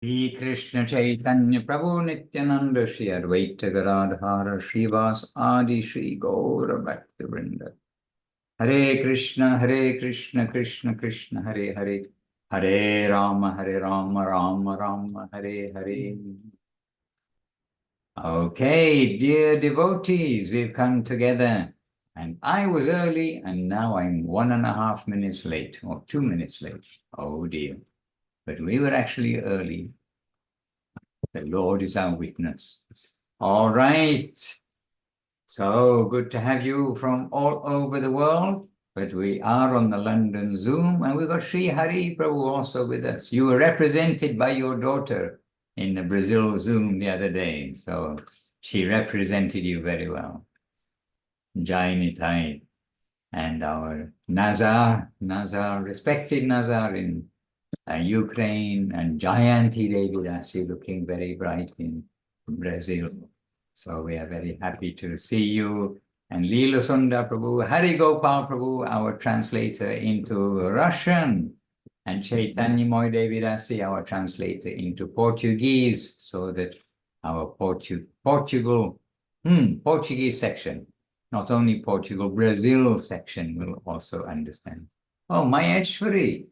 Shri Krishna Chaitanya Prabhu Nityananda Shri Advaita Gadadhara Srivas Adi Shri Gaura Bhaktivinoda Hare Krishna Krishna Krishna Hare Hare Hare Rama Rama Rama Hare Hare. Okay, dear devotees, we've come together and I was early and now I'm 1.5 minutes late or 2 minutes late. Oh dear. But we were actually early. The Lord is our witness. All right. So good to have you from all over the world. But we are on the London Zoom and we've got Sri Hari Prabhu also with us. You were represented by your daughter in the Brazil Zoom the other day. So she represented you very well. Jai Nitai. And our Nazar, respected Nazar in Ukraine, and Jayanti Devidasi looking very bright in Brazil. So we are very happy to see you. And Leela Sundar Prabhu, Hari Gopal Prabhu, our translator into Russian, and Chaitanya Moy Devidasi, our translator into Portuguese, so that our Portuguese section, not only Portugal, Brazil section will also understand. Oh, Maheshwari,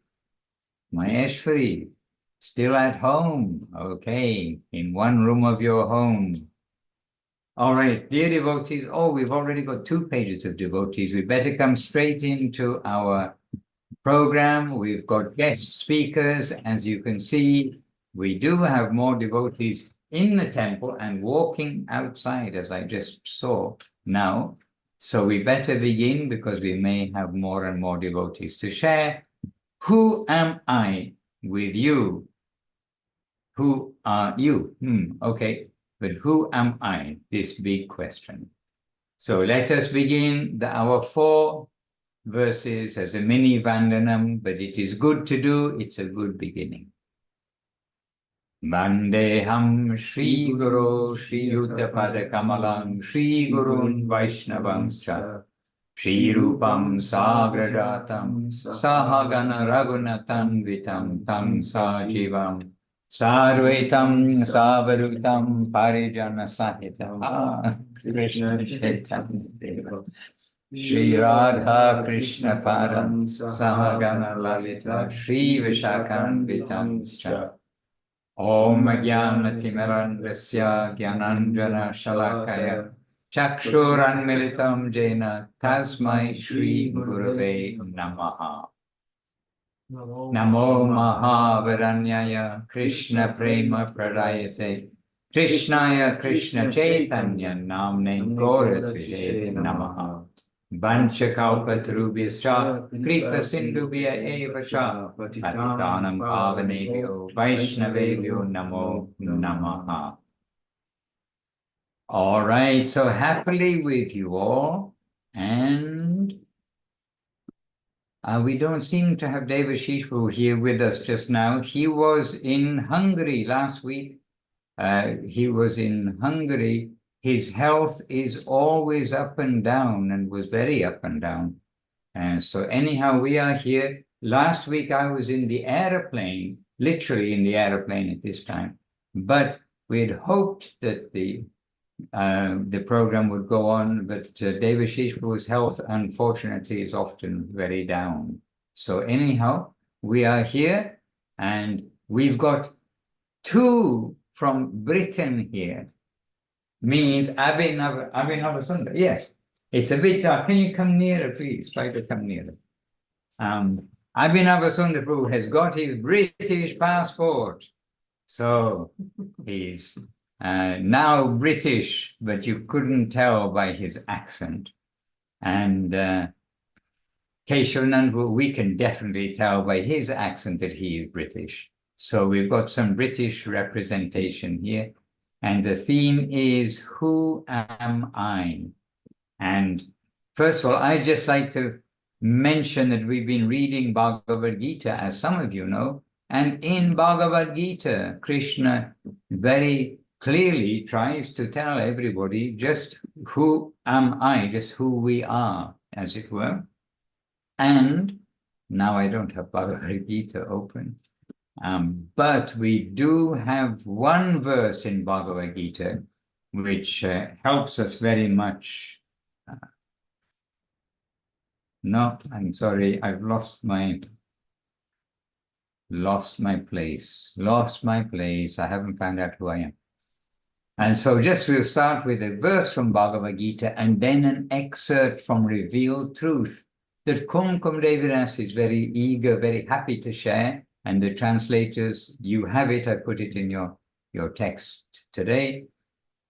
still at home. Okay, in one room of your home. All right, dear devotees. Oh, we've already got 2 pages of devotees. We better come straight into our program. We've got guest speakers. As you can see, we do have more devotees in the temple and walking outside, as I just saw now. So we better begin because we may have more and more devotees to share. Who am I with you? Who are you? Okay, but who am I? This big question. So let us begin our 4 verses as a mini Vandanam, but it is good to do. It's a good beginning. Vandeham Shri Guru Shri Yuta Pada Kamalam Shri Gurun Vaishnavam Cha Shri Rupam Sagrajatam Sahagana Raghunatan Vitam Tam Sajivam Sarvetam Savarutam Parijana Sahitam Krishna Chaitanya Shri Radha Krishna Padam Sahagana Lalita Shri Vishakam Vitam Cha Om Jnanatimirandasya Jnananjana Shalakaya Chakshuranmilitam Jena Tasmai Shri Gurave Namaha. Namo Mahavaranyaya Krishna Prema Pradayate Krishnaya Krishna Chaitanya Namne Gauratvijay Namaha. Vanchakalpatarubhyascha Kripa Sindhubhya eva cha Patitanam Pavanebhyo Vaishnavebhyo Namo Namaha. All right, so happily with you all, and we don't seem to have Devashish Prabhu here with us just now. He was in Hungary last week. He was in Hungary. His health is always up and down and was very up and down. And so anyhow, we are here. Last week, I was in the airplane, literally in the airplane at this time. But we had hoped that the program would go on, but Devashish Prabhu's health, unfortunately, is often very down. So anyhow, we are here, and we've got 2 from Britain here. Means Abhinavasundar. Yes, it's a bit dark. Can you come nearer, please? Try to come nearer. Abhinavasundar Prabhu has got his British passport. So he's now British, but you couldn't tell by his accent. And Keshavanand, we can definitely tell by his accent that he is British. So we've got some British representation here. And the theme is, who am I? And first of all, I'd just like to mention that we've been reading Bhagavad Gita, as some of you know. And in Bhagavad Gita, Krishna very clearly tries to tell everybody just who am I, just who we are, as it were. And now I don't have Bhagavad Gita open. But we do have one verse in Bhagavad Gita which helps us very much. No, I'm sorry, I've lost my place. I haven't found out who I am. And so we'll start with a verse from Bhagavad Gita and then an excerpt from Revealed Truth that Kumkum Devidas is very eager, very happy to share. And the translators, you have it, I put it in your text today.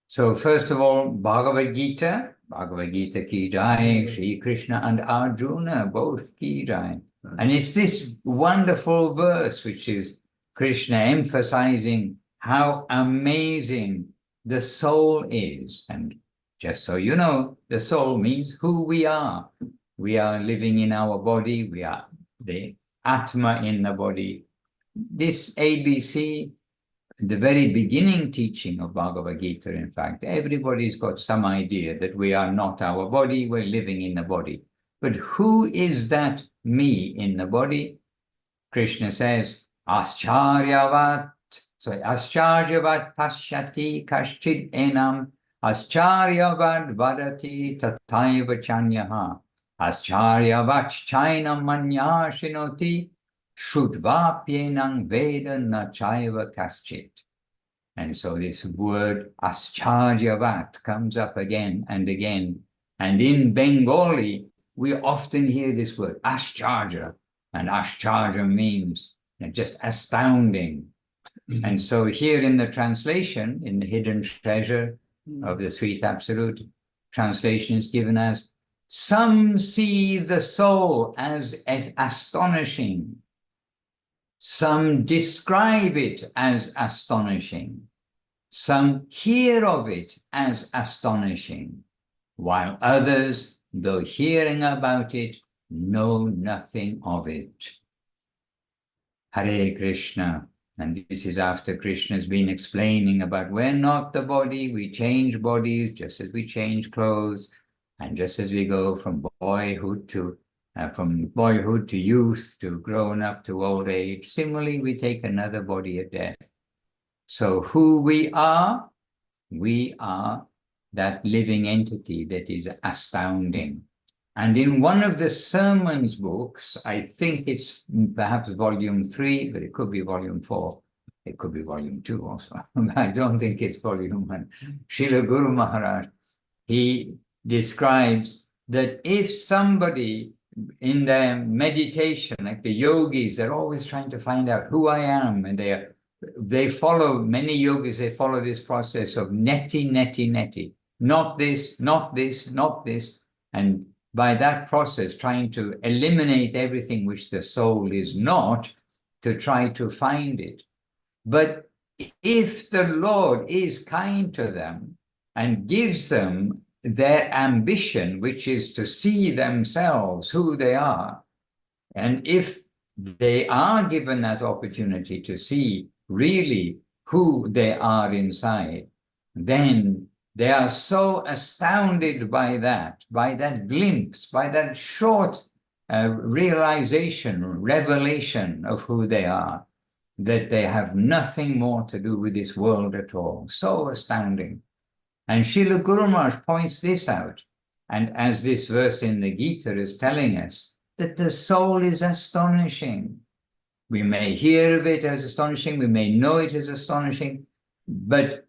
So first of all, Bhagavad Gita ki jai, Sri Krishna and Arjuna, both ki jai. And it's this wonderful verse, which is Krishna emphasizing how amazing the soul is. And just so you know, the soul means who we are. We are living in our body. We are the Atma in the body. This ABC, the very beginning teaching of Bhagavad Gita, in fact, everybody's got some idea that we are not our body, we're living in the body. But who is that me in the body? Krishna says, Ascharyavat pashyati kashchid enam, Ascharyavat vadati tataiva chanyaha, Ascharyavat chainam manya shinoti, Shudvapyenang Veda na chaiva kaschit. And so this word Ascharyavat comes up again and again. And in Bengali, we often hear this word Ascharya. And Ascharya means just astounding. And so here in the translation, in the Hidden Treasure of the Sweet Absolute, translation is given as, some see the soul as astonishing. Some describe it as astonishing. Some hear of it as astonishing, while others, though hearing about it, know nothing of it. Hare Krishna. And this is after Krishna's been explaining about we're not the body, we change bodies just as we change clothes, and just as we go from boyhood to youth, to grown up to old age. Similarly, we take another body at death. So who we are that living entity that is astounding. And in one of the sermons books, I think it's perhaps volume 3, but it could be volume 4. It could be volume 2 also. I don't think it's volume 1. Srila Guru Maharaj, he describes that if somebody in their meditation, like the yogis, they're always trying to find out who I am, and they follow, many yogis, they follow this process of neti, neti, neti, not this, not this, not this, and by that process trying to eliminate everything which the soul is not, to try to find it. But if the Lord is kind to them and gives them their ambition, which is to see themselves, who they are. And if they are given that opportunity to see really who they are inside, then they are so astounded by that glimpse, by that short realization, revelation of who they are, that they have nothing more to do with this world at all. So astounding. And Srila Guru Maharaj points this out. And as this verse in the Gita is telling us, that the soul is astonishing. We may hear of it as astonishing, we may know it as astonishing, but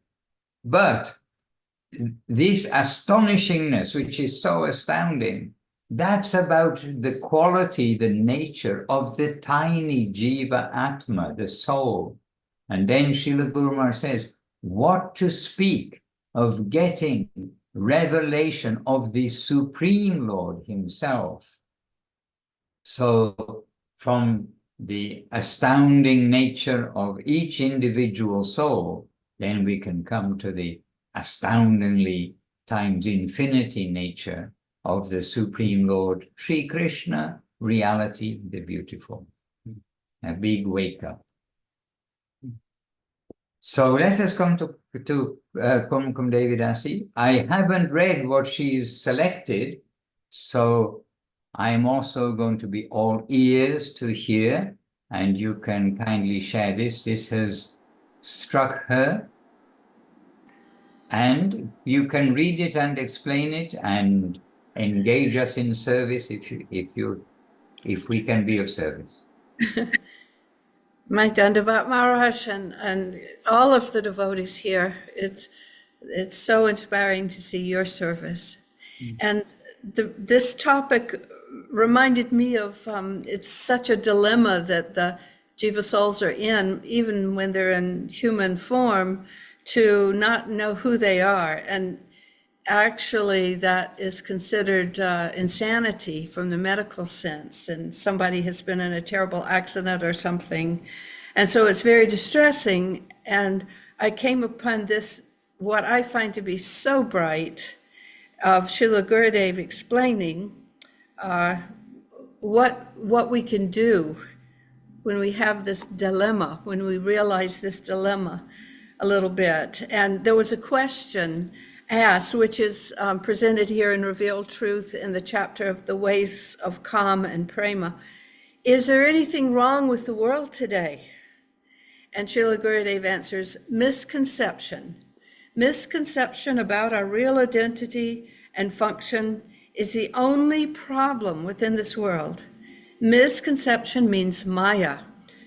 this astonishingness, which is so astounding, that's about the quality, the nature of the tiny Jiva Atma, the soul. And then Srila Guru Maharaj says, what to speak of getting revelation of the Supreme Lord himself. So from the astounding nature of each individual soul, then we can come to the astoundingly times infinity nature of the Supreme Lord, Sri Krishna, reality, the beautiful. A big wake up. So let us come to Kumkum Devidasi. I haven't read what she's selected, so I am also going to be all ears to hear. and you can kindly share this. This has struck her, and you can read it and explain it and engage us in service if we can be of service. My Dandavat Maharaj and all of the devotees here, it's so inspiring to see your service. And this topic reminded me of it's such a dilemma that the jiva souls are in, even when they're in human form, to not know who they are. And actually, that is considered insanity from the medical sense. And somebody has been in a terrible accident or something. And so it's very distressing. And I came upon this, what I find to be so bright, of Srila Gurudev explaining what we can do when we have this dilemma, when we realize this dilemma a little bit. And there was a question asked, which is presented here in Revealed Truth in the chapter of the ways of Kam and Prema. Is there anything wrong with the world today? And Srila Gurudev answers, misconception. Misconception about our real identity and function is the only problem within this world. Misconception means Maya.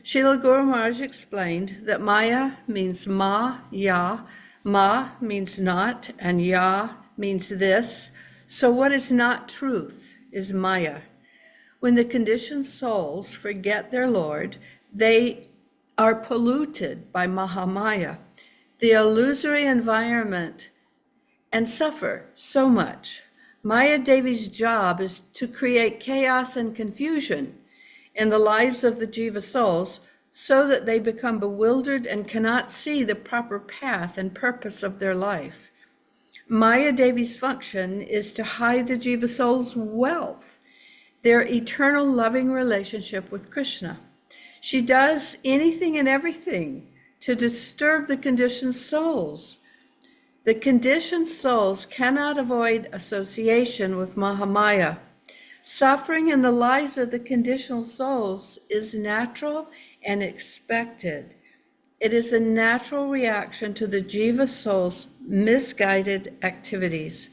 Srila Guru Maharaj explained that Maya means Ma, Ya. Ma means not, and Ya means this. So what is not truth is Maya. When the conditioned souls forget their Lord, they are polluted by Mahamaya, the illusory environment, and suffer so much. Maya Devi's job is to create chaos and confusion in the lives of the jiva souls so that they become bewildered and cannot see the proper path and purpose of their life. Maya Devi's function is to hide the jiva soul's wealth, their eternal loving relationship with Krishna. She does anything and everything to disturb the conditioned souls. The conditioned souls cannot avoid association with Mahamaya. Suffering in the lives of the conditional souls is natural and expected. It is a natural reaction to the jiva soul's misguided activities.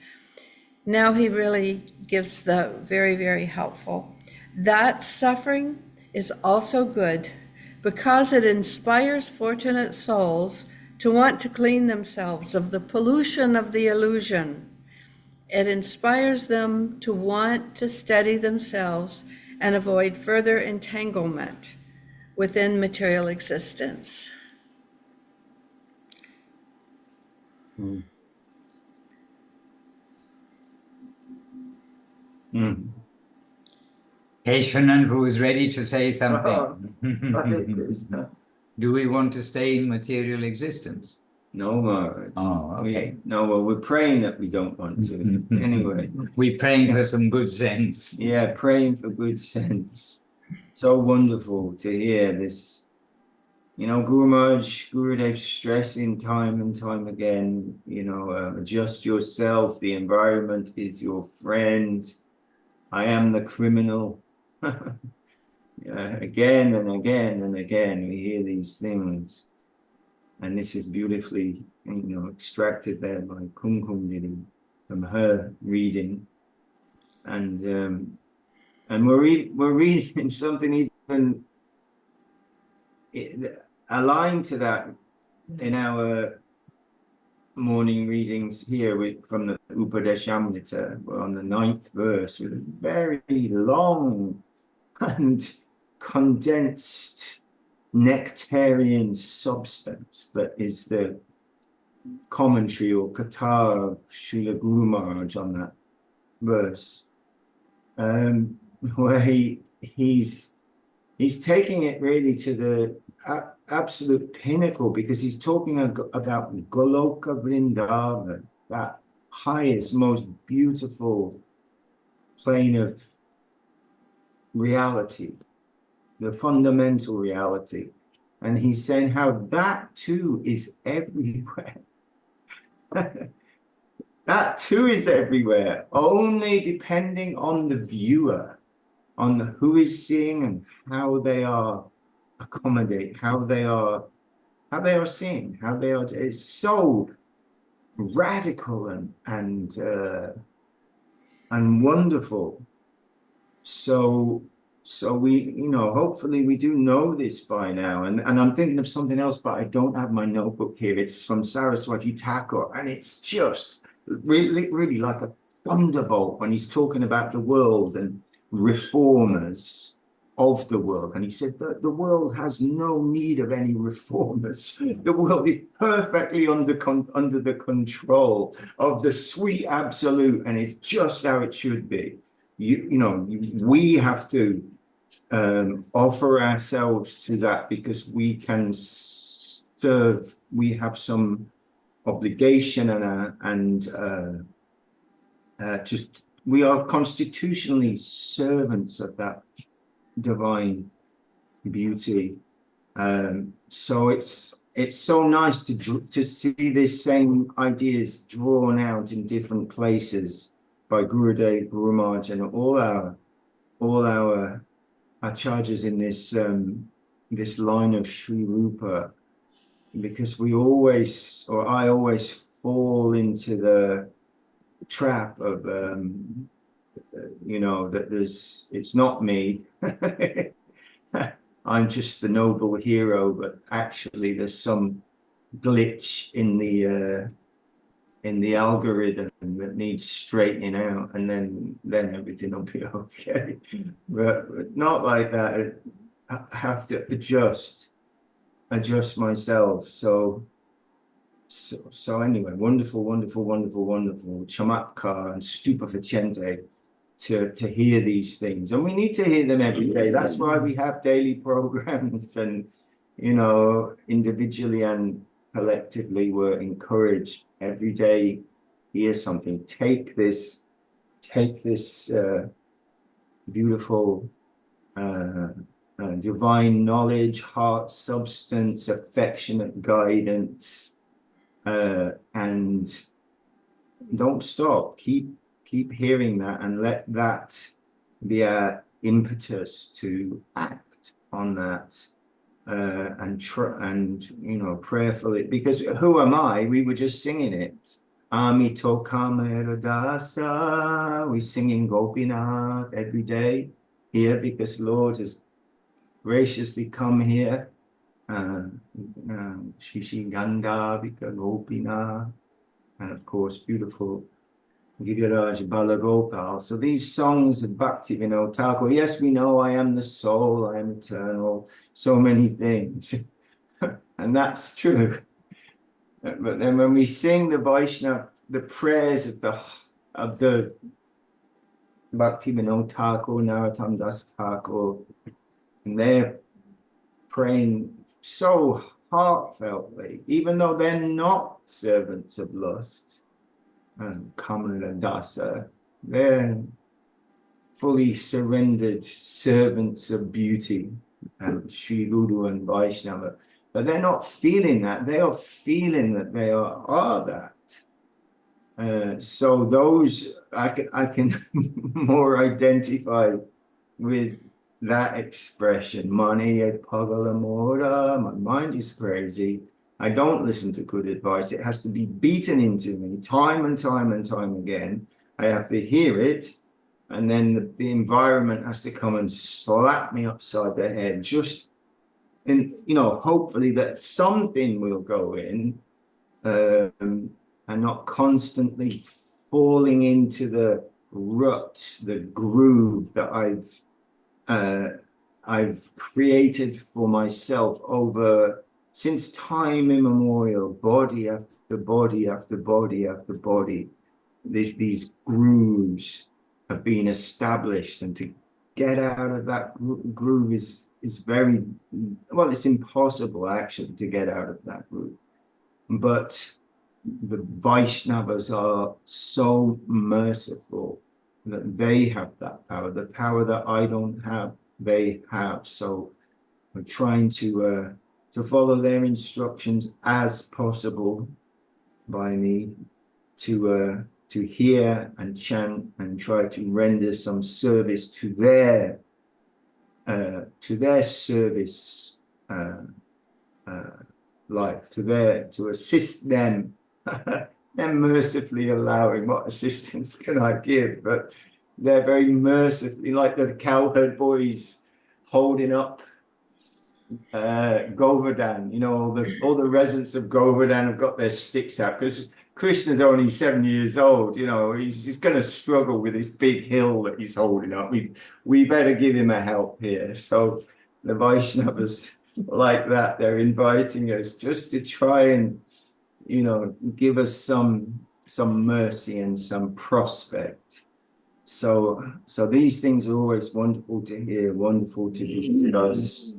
Now he really gives the very, very helpful. That suffering is also good because it inspires fortunate souls to want to clean themselves of the pollution of the illusion. It inspires them to want to steady themselves and avoid further entanglement within material existence. Keshvanan, who is ready to say something. Do we want to stay in material existence? No, Maharaj. Oh, okay. Well, we're praying that we don't want to. Anyway. We're praying for some good sense. Yeah, praying for good sense. So wonderful to hear this. You know, Guru Maharaj, Gurudev stressing time and time again, adjust yourself. The environment is your friend. I am the criminal. Again and again and again, we hear these things. And this is beautifully, extracted there by Kumkum from her reading. And we're reading something even aligned to that in our morning readings here from the Upadeshamrita. We're on the 9th verse with a very long and condensed nectarian substance that is the commentary or katha of Srila Guru Maharaj on that verse, where he's taking it really to the absolute pinnacle, because he's talking about Goloka Vrindavan, that highest, most beautiful plane of reality, the fundamental reality. And he's saying how that too is everywhere. That too is everywhere, only depending on the viewer, on who is seeing and how they are accommodate, how they are seeing, how they are. It's so radical and wonderful. So we, hopefully we do know this by now. And I'm thinking of something else, but I don't have my notebook here. It's from Saraswati Thakur, and it's just really like a thunderbolt when he's talking about the world and reformers of the world. And he said that the world has no need of any reformers. The world is perfectly under the control of the sweet absolute, and it's just how it should be. We have to offer ourselves to that, because we can serve. We have some obligation and just we are constitutionally servants of that divine beauty. So it's so nice to see these same ideas drawn out in different places by Gurudev, Guru Maharaj, and all our acharyas in this line of Sri Rupa, because I always fall into the trap of that it's not me. I'm just the noble hero, but actually there's some glitch in the algorithm that needs straightening out, and then everything will be okay. But not like that. I have to adjust myself. So anyway, wonderful chamatkar and stupefacente to hear these things, and we need to hear them every day. That's why we have daily programs, and individually and collectively we're encouraged every day, hear something, take this beautiful divine knowledge, heart substance, affectionate guidance, and don't stop, keep hearing that, and let that be our impetus to act on that, and prayerfully, because who am I? We were just singing it. Amito Kamera Dasa. We're singing Gopinath every day here, because Lord has graciously come here. Shishi Gandhavika Gopinath, and of course beautiful Giriraj Balagopal. So these songs of Bhakti Vinod Thakur, yes, we know I am the soul, I am eternal, so many things, and that's true. But then when we sing the Vaishnava, the prayers of the Bhakti Vinod Thakur, Narottam Das Thakur, and they're praying so heartfeltly, even though they're not servants of lust and Kamala Dasa, they're fully surrendered servants of beauty and Sri Guru and Vaishnava. But they're not feeling that. They are feeling that they are that. So those I can more identify with that expression. Money pagalamora. My mind is crazy. I don't listen to good advice. It has to be beaten into me time and time and time again. I have to hear it, and then the environment has to come and slap me upside the head. And hopefully that something will go in, and not constantly falling into the rut, the groove that I've created for myself since time immemorial, body after body after body after body. These grooves have been established, and to get out of that groove is very, well, it's impossible actually to get out of that groove. But the Vaishnavas are so merciful that they have that power, the power that I don't have, they have. So we're trying to follow their instructions as possible by me, to hear and chant and try to render some service to their service life, to assist them, them mercifully allowing. What assistance can I give? But they're very mercifully, like the cowherd boys holding up Govardhan. You know, all the residents of Govardhan have got their sticks out because Krishna's only 7 years old. You know, he's going to struggle with this big hill that he's holding up. We better give him a help here. So the Vaishnavas like that, they're inviting us just to try and, you know, give us some mercy and some prospect. So these things are always wonderful to hear, wonderful to discuss.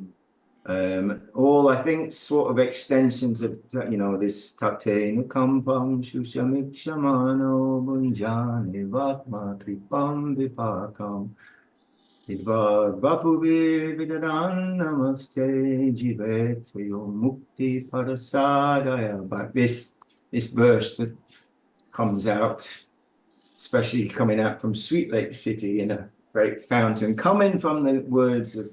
All I think sort of extensions of, you know, this Tatena Kampam Shushamikshamano Bunjani Vatma Tripam Vipakam Idvar Vapuvir Vidaran Namaste Jivetyo Mukti Parasadaya. But this verse that comes out, especially coming out from Sweet Lake City in a great fountain, coming from the words of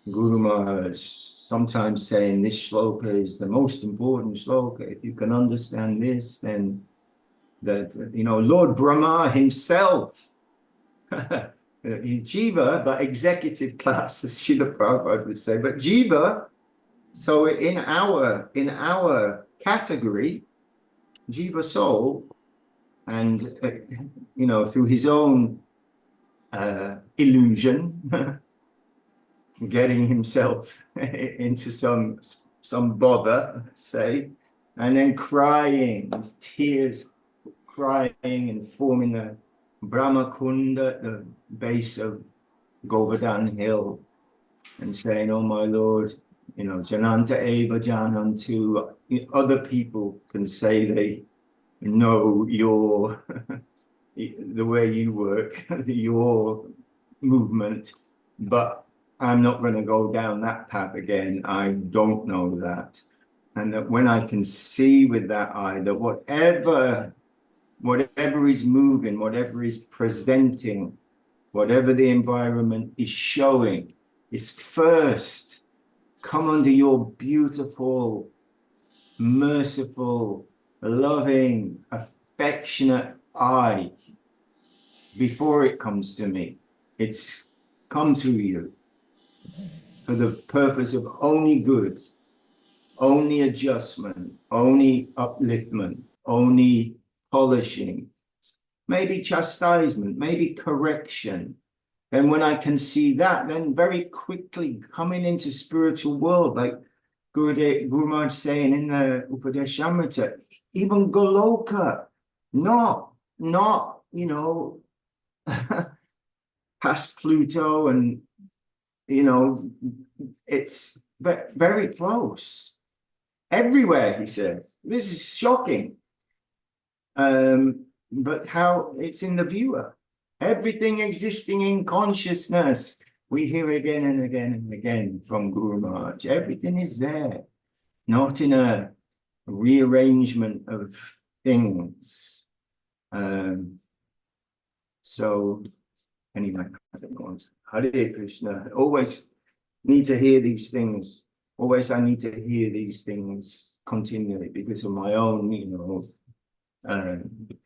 Guru Maharaj, sometimes saying this shloka is the most important shloka. If you can understand this, then that, you know, Lord Brahma himself, Jiva, but executive class, as Srila Prabhupada would say, but Jiva, so in our category, Jiva soul, and, you know, through his own illusion, getting himself into some bother, say, and then crying, tears, crying and forming the Brahma Kunda at the base of Govardhan Hill, and saying, "Oh my Lord, you know, Jananta Eva Janantu." Other people can say they know your the way you work, your movement, but I'm not going to go down that path again. I don't know that. And that when I can see with that eye that whatever is moving, whatever is presenting, whatever the environment is showing, is first come under your beautiful, merciful, loving, affectionate eye before it comes to me. It's come through you for the purpose of only good, only adjustment, only upliftment, only polishing, maybe chastisement, maybe correction. And when I can see that, then very quickly coming into spiritual world, like Guru Maharaj saying in the Upadeshamrita, even Goloka, not, you know, past Pluto, and, you know, it's very close. Everywhere, he says. This is shocking. But how it's in the viewer. Everything existing in consciousness. We hear again and again and again from Guru Maharaj. Everything is there, not in a rearrangement of things. So anyway, I don't know. Hare Krishna. Always need to hear these things. Always I need to hear these things continually because of my own, you know,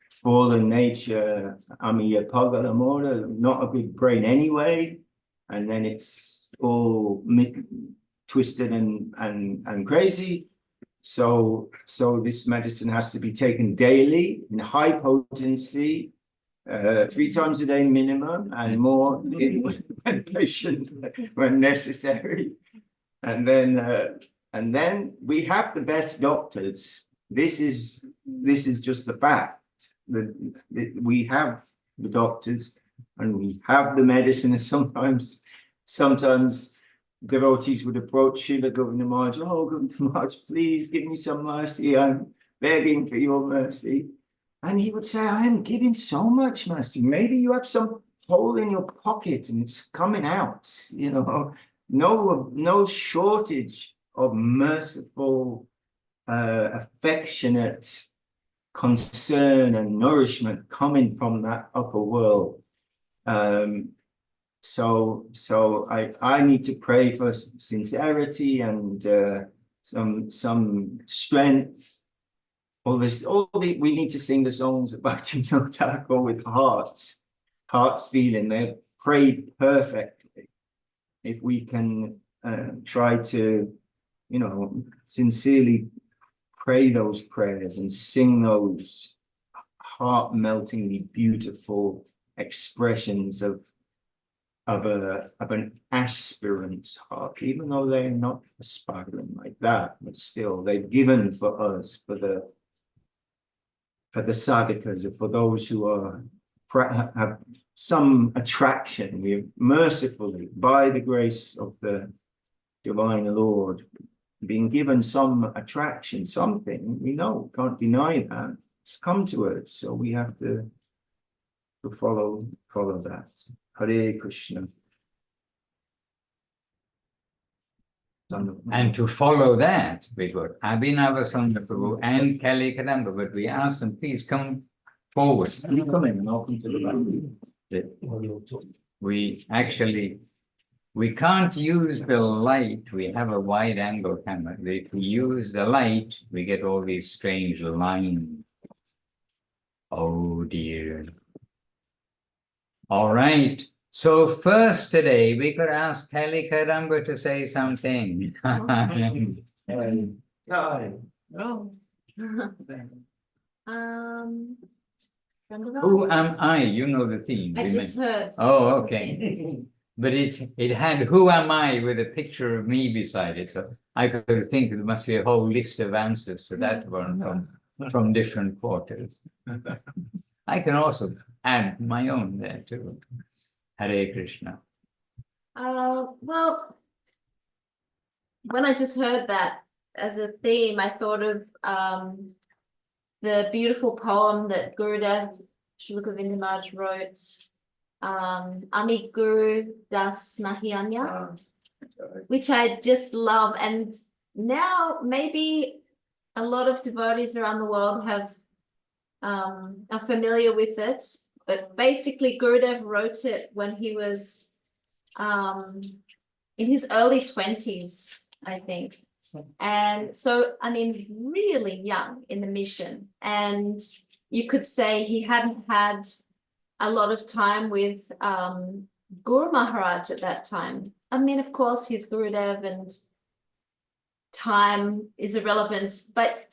fallen nature. I'm a pagalamora, not a big brain anyway. And then it's all twisted and crazy. So this medicine has to be taken daily in high potency, 3 times a day minimum, and more when patient, when necessary. And then we have the best doctors. This is just the fact that we have the doctors and we have the medicine. And sometimes devotees would approach Srila Govinda Maharaj, "Oh, Govinda Maharaj, please give me some mercy. I'm begging for your mercy." And he would say, "I am giving so much mercy. Maybe you have some hole in your pocket and it's coming out, you know." No shortage of merciful, affectionate concern and nourishment coming from that upper world. so I need to pray for sincerity and some strength. We need to sing the songs of Bhakti Thakur with heart feeling. They're prayed perfectly. If we can try to, sincerely pray those prayers and sing those heart-meltingly beautiful expressions of an aspirant's heart, even though they're not aspiring like that, but still they've given for us, for the sadhakas, or for those who have some attraction. We're mercifully, by the grace of the Divine Lord, being given some attraction, something we know, can't deny that. It's come to us, so we have to follow that. Hare Krishna. And to follow that, we got Abhinava Sundar Prabhu and Kali Kadamba, but we asked them, please come forward. You come in and I'll come to the back. We can't use the light. We have a wide angle camera. If we use the light, we get all these strange lines. Oh dear. All right. So first today, we could ask Kali Kadamba to say something. Who am I? You know the theme. I just heard. Oh, okay. But it had who am I with a picture of me beside it. So I could think there must be a whole list of answers to that one from different quarters. I can also add my own there too. Hare Krishna. Well, when I just heard that as a theme, I thought of the beautiful poem that Gurudev Srila Govinda Maharaj wrote, Ami Guru Das Nahi Anya, which I just love. And now maybe a lot of devotees around the world are familiar with it. But basically, Gurudev wrote it when he was in his early 20s, I think. And so, I mean, really young in the mission. And you could say he hadn't had a lot of time with Guru Maharaj at that time. I mean, of course, he's Gurudev and time is irrelevant, but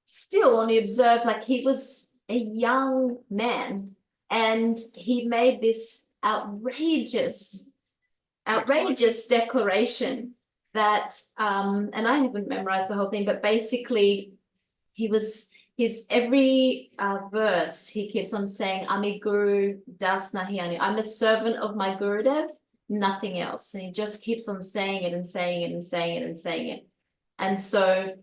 still, when you observe, like, he was a young man. And he made this outrageous declaration that, and I haven't memorized the whole thing, but basically his every verse, he keeps on saying, Ami Guru Das Nahi Anya. I'm a servant of my Gurudev, nothing else. And he just keeps on saying it and saying it and saying it and saying it. And so,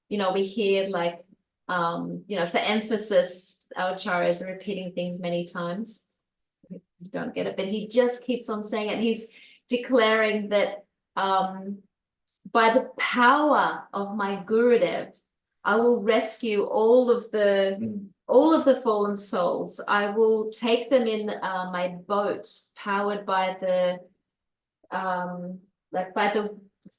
we hear like, for emphasis, our acharyas are repeating things many times. You don't get it, but he just keeps on saying it. He's declaring that by the power of my Gurudev, I will rescue all of the fallen souls. I will take them in my boat, powered by the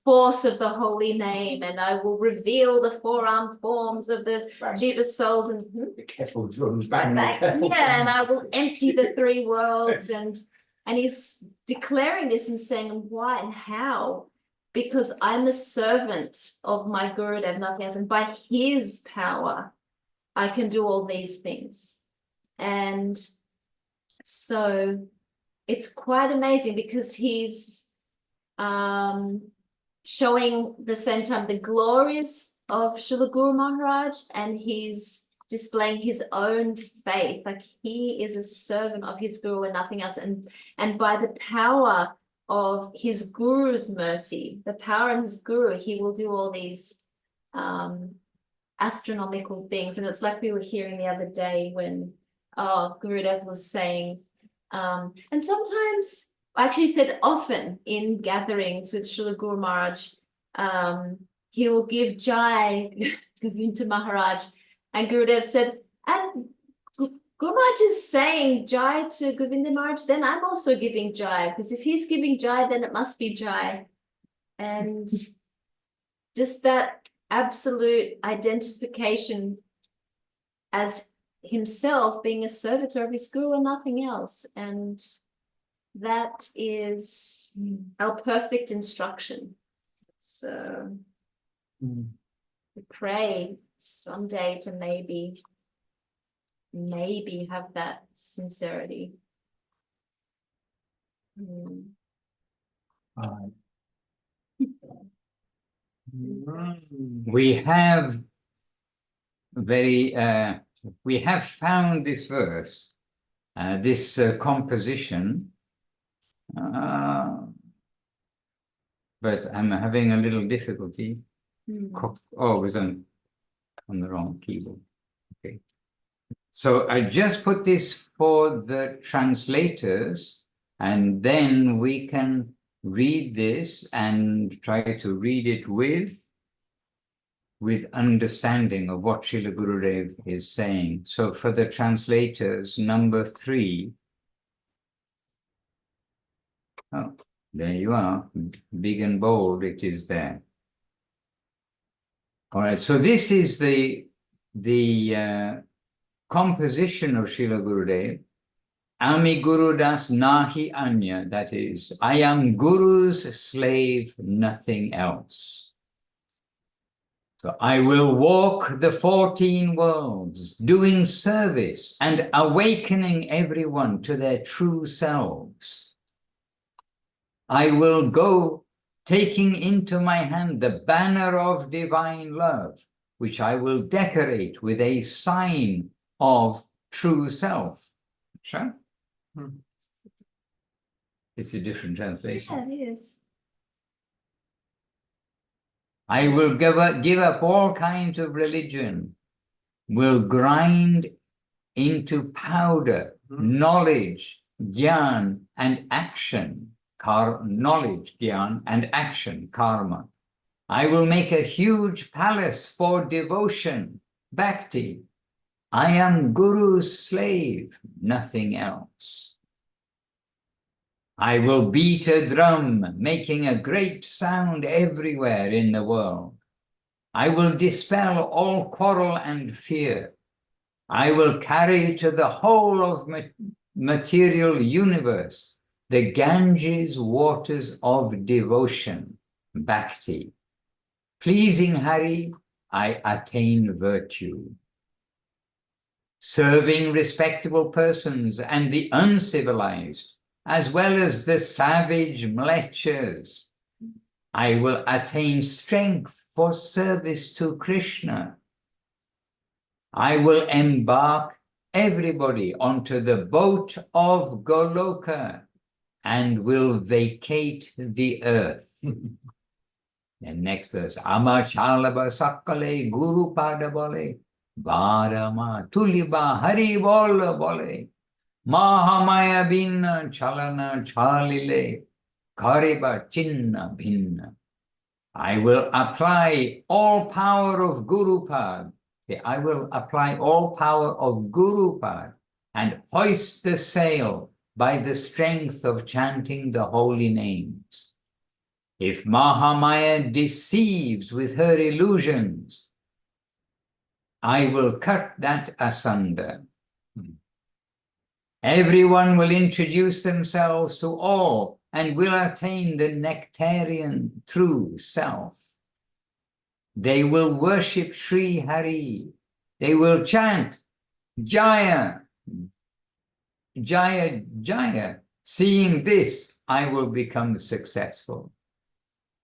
force of the holy name, and I will reveal the four-armed forms of the Jiva souls, and The kettle drums bang. yeah, and I will empty the three worlds, and he's declaring this and saying why and how, because I'm a servant of my Gurudev, nothing else, and by his power I can do all these things. And so it's quite amazing because he's showing the same time the glories of Srila Guru Maharaj, and he's displaying his own faith, like he is a servant of his Guru and nothing else, and by the power of his Guru's mercy, the power of his Guru, he will do all these astronomical things. And it's like we were hearing the other day when Gurudev was saying, and sometimes, actually said often in gatherings with Srila Guru Maharaj, he will give Jai Govinda Maharaj, and Gurudev said, and Guru Maharaj is saying Jai to Govinda Maharaj, then I'm also giving Jai, because if he's giving Jai, then it must be Jai. And just that absolute identification as himself being a servitor of his guru and nothing else. And that is our perfect instruction. So we pray someday to maybe have that sincerity. We have we have found this verse, this composition, but I'm having a little difficulty. Oh, it was on the wrong keyboard. Okay. So I just put this for the translators, and then we can read this and try to read it with understanding of what Srila Gurudev is saying. So for the translators, number 3. Oh, there you are, big and bold, it is there. All right, so this is the composition of Srila Gurudev. Ami Guru Das Nahi Anya, that is, I am Guru's slave, nothing else. So I will walk the 14 worlds, doing service and awakening everyone to their true selves. I will go taking into my hand the banner of divine love, which I will decorate with a sign of true self. Sure? It's a different translation. Yeah, it is. I will give up all kinds of religion, will grind into powder, knowledge, jnana, and action. Knowledge, jnana, and action, karma. I will make a huge palace for devotion, bhakti. I am Guru's slave, nothing else. I will beat a drum, making a great sound everywhere in the world. I will dispel all quarrel and fear. I will carry to the whole of material universe the Ganges waters of devotion, bhakti. Pleasing Hari, I attain virtue. Serving respectable persons and the uncivilized, as well as the savage mlechers, I will attain strength for service to Krishna. I will embark everybody onto the boat of Goloka and will vacate the earth. And next verse, Amachalaba Sakale Guru Pada Bole, Barama Tuliba Hari Bola Bole, Mahamaya Binna Chalana Chalile, Kariba Chinna Bhinna. I will apply all power of Gurupad. I will apply all power of Gurupad and hoist the sail by the strength of chanting the holy names. If Mahamaya deceives with her illusions, I will cut that asunder. Everyone will introduce themselves to all and will attain the nectarian true self. They will worship Sri Hari. They will chant Jaya, Jaya, Jaya. Seeing this, I will become successful.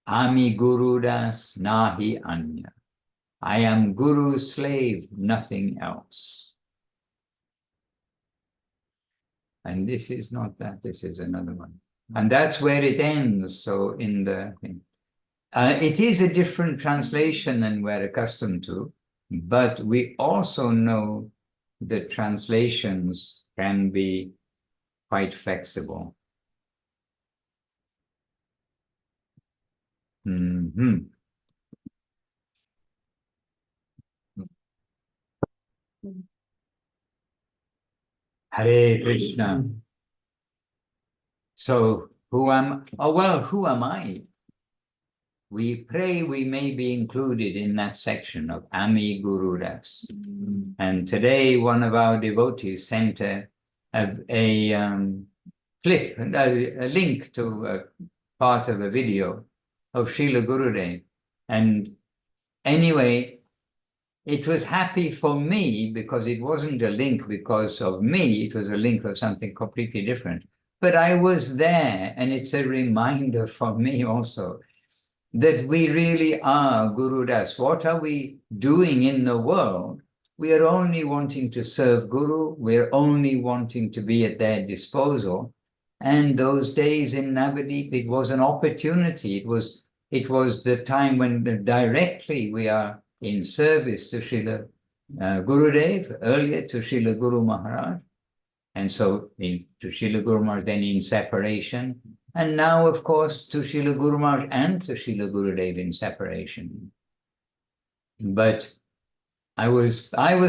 Ami Guru Das Nahi Anya. I am Guru's slave, nothing else. And this is not that, this is another one. And that's where it ends. So in the thing. It is a different translation than we're accustomed to, but we also know that translations can be quite flexible. Hare Krishna. So who am I? We pray we may be included in that section of Ami Guru Das. And today one of our devotees sent a clip, a link to a part of a video of Srila Gurudev. And anyway, it was happy for me because it wasn't a link because of me, it was a link of something completely different. But I was there, and it's a reminder for me also that we really are Guru Das. What are we doing in the world? We are only wanting to serve Guru, we're only wanting to be at their disposal. And those days in Navadip, it was an opportunity. It was the time when directly we are in service to Srila Gurudev, earlier to Srila Guru Maharaj, and so to Srila Guru Maharaj, then in separation, and now, of course, to Srila Guru Maharaj and to Srila Gurudev in separation. But I was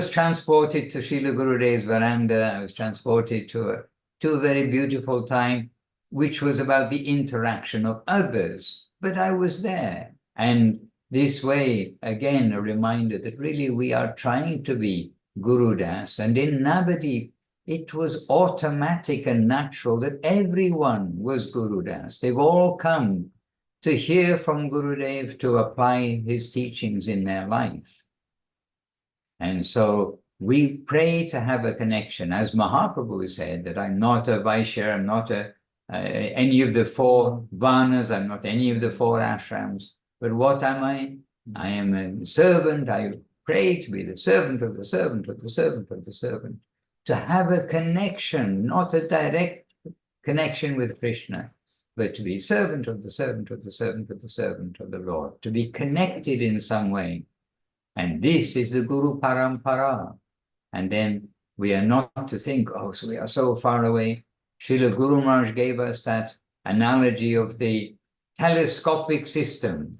transported to Srila Gurudev's veranda. I was transported to a very beautiful time, which was about the interaction of others. But I was there, and this way, again, a reminder that really we are trying to be Guru Das. And in Navadip, it was automatic and natural that everyone was Guru Das. They've all come to hear from Gurudev, to apply his teachings in their life. And so we pray to have a connection. As Mahaprabhu said, that I'm not a Vaishya, I'm not any of the four Varnas, I'm not any of the four ashrams. But what am I? I am a servant. I pray to be the servant of the servant of the servant of the servant. To have a connection, not a direct connection with Krishna, but to be servant of the servant of the servant of the servant of the Lord, to be connected in some way. And this is the Guru Parampara. And then we are not to think, oh, so we are so far away. Srila Guru Maharaj gave us that analogy of the telescopic system,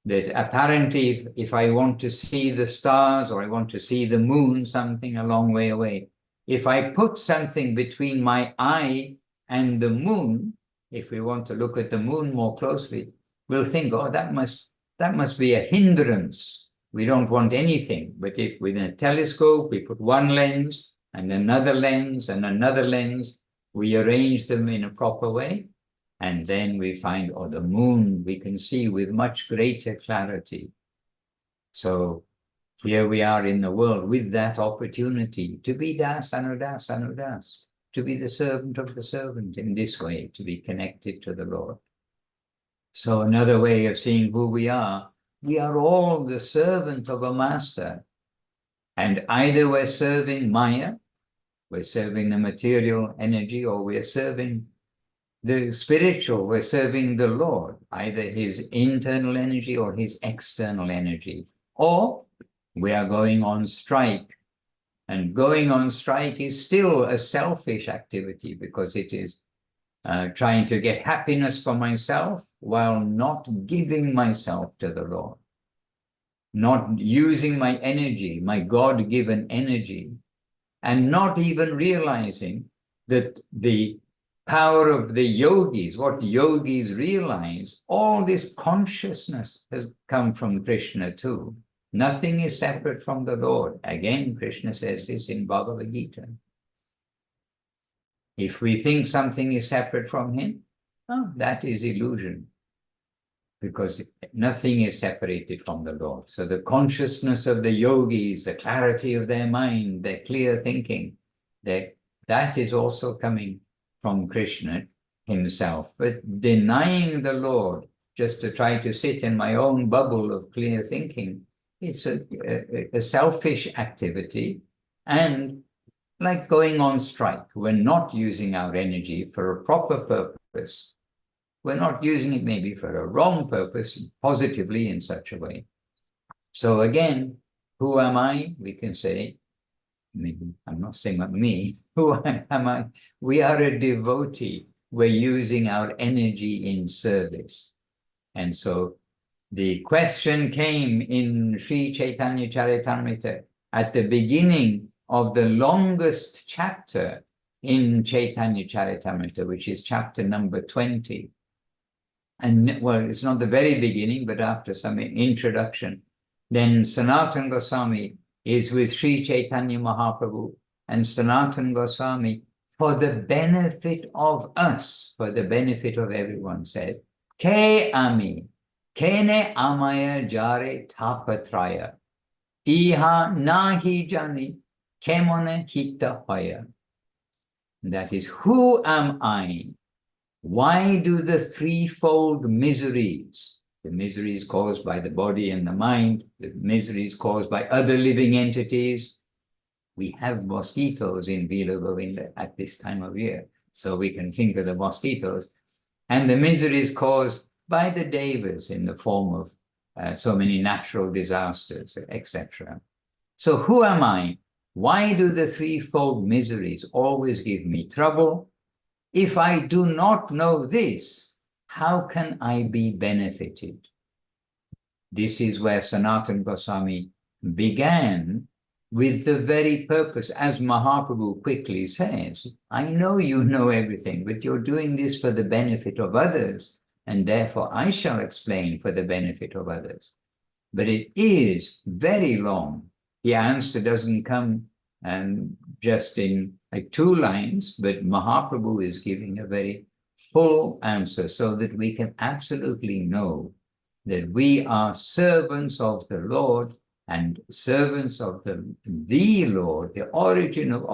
that apparently if I want to see the stars or I want to see the moon, something a long way away, if I put something between my eye and the moon, if we want to look at the moon more closely, we'll think, oh, that must be a hindrance. We don't want anything. But if with a telescope, we put one lens and another lens and another lens, we arrange them in a proper way, and then we find, oh, the moon we can see with much greater clarity. So here we are in the world with that opportunity to be Das, Anudas, Anudas, to be the servant of the servant in this way, to be connected to the Lord. So another way of seeing who we are all the servant of a master. And either we're serving Maya, we're serving the material energy, or we're serving the spiritual, we're serving the Lord, either his internal energy or his external energy. Or we are going on strike. And going on strike is still a selfish activity because it is trying to get happiness for myself while not giving myself to the Lord. Not using my energy, my God-given energy, and not even realizing that the power of the yogis, what yogis realize, all this consciousness has come from Krishna too. Nothing is separate from the Lord. Again, Krishna says this in Bhagavad Gita. If we think something is separate from him, oh, that is illusion, because nothing is separated from the Lord. So the consciousness of the yogis, the clarity of their mind, their clear thinking, that is also coming from Krishna himself. But denying the Lord just to try to sit in my own bubble of clear thinking, it's a selfish activity, and like going on strike. We're not using our energy for a proper purpose. We're not using it maybe for a wrong purpose, positively in such a way. So again, who am I? We can say, maybe I'm not saying about me, who am I? We are a devotee. We're using our energy in service. And so the question came in Sri Chaitanya Charitamrita at the beginning of the longest chapter in Chaitanya Charitamrita, which is chapter number 20. And well, it's not the very beginning, but after some introduction, then Sanatana Goswami is with Sri Chaitanya Mahaprabhu, and Sanatana Goswami, for the benefit of us, for the benefit of everyone, said, Ke ami, kene amaya jare tapatraya, iha nahi jani, kemone hita hoya. That is, who am I? Why do the threefold miseries, the miseries caused by the body and the mind, the miseries caused by other living entities? We have mosquitoes in Vila Govinda at this time of year, so we can think of the mosquitoes. And the miseries caused by the devas in the form of so many natural disasters, etc. So who am I? Why do the threefold miseries always give me trouble? If I do not know this, how can I be benefited? This is where Sanatana Goswami began with the very purpose, as Mahaprabhu quickly says, I know you know everything, but you're doing this for the benefit of others, and therefore I shall explain for the benefit of others. But it is very long. The answer doesn't come just in like 2 lines, but Mahaprabhu is giving a very full answer so that we can absolutely know that we are servants of the Lord and servants of the Lord, the origin of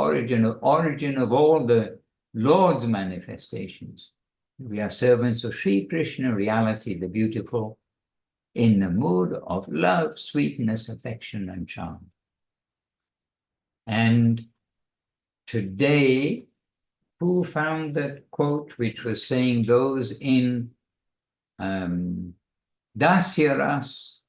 all the Lord's manifestations. We are servants of Sri Krishna, reality, the beautiful, in the mood of love, sweetness, affection, and charm. And today, who found that quote which was saying those in Dasyaras,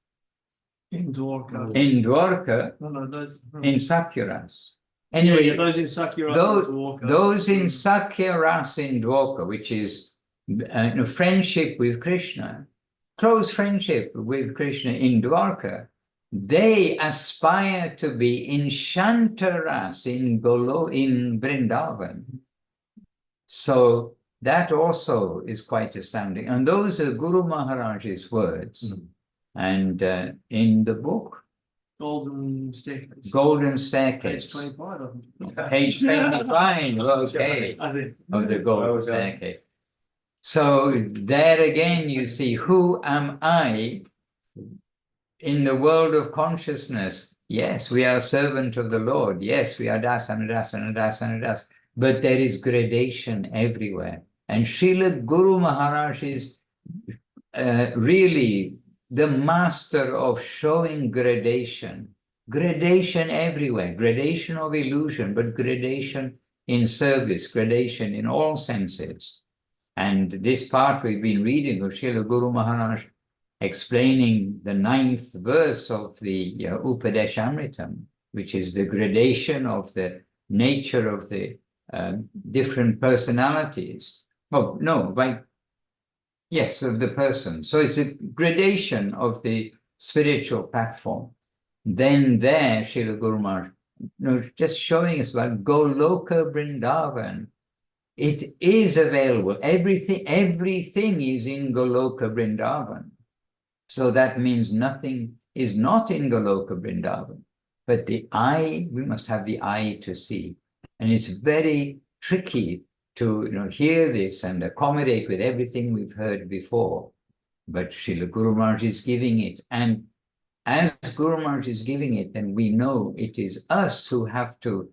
In Dwarka. in Dwarka, No, those. in Sakyaras. Anyway, Anyway, those in Sakura. those in Sakyaras in Dwarka, which is friendship with Krishna, close friendship with Krishna in Dwarka, they aspire to be in Shantaras in Vrindavan. So that also is quite astounding. And those are Guru Maharaj's words. And in the book, Golden Staircase. Golden Staircase. Page 25, I think. Page 25, okay, I think. of the Golden Staircase. So there again you see, who am I in the world of consciousness? Yes, we are servant of the Lord. Yes, we are das and das and das and das. But there is gradation everywhere. And Srila Guru Maharaj is really the master of showing gradation. Gradation everywhere. Gradation of illusion, but gradation in service, gradation in all senses. And this part we've been reading of Srila Guru Maharaj explaining the 9th verse of the Upadeshamritam, which is the gradation of the nature of the different personalities. Oh, no, yes, of the person. So it's a gradation of the spiritual platform. Then there, Srila Guru Maharaj, just showing us about Goloka Vrindavan. It is available. Everything is in Goloka Vrindavan. So that means nothing is not in Goloka Vrindavan. But the eye, we must have the eye to see. And it's very tricky to hear this and accommodate with everything we've heard before. But Srila Guru Maharaj is giving it. And as Guru Maharaj is giving it, then we know it is us who have to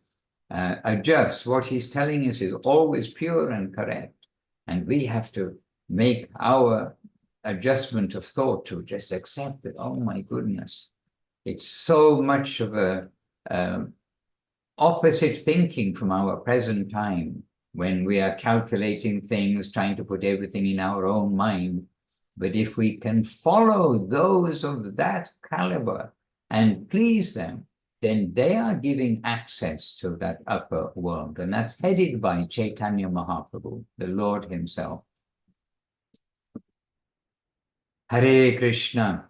adjust. What he's telling us is always pure and correct. And we have to make our adjustment of thought to just accept that, oh my goodness, it's so much of a opposite thinking from our present time, when we are calculating things, trying to put everything in our own mind. But if we can follow those of that caliber and please them, then they are giving access to that upper world. And that's headed by Chaitanya Mahaprabhu, the Lord himself. Hare Krishna.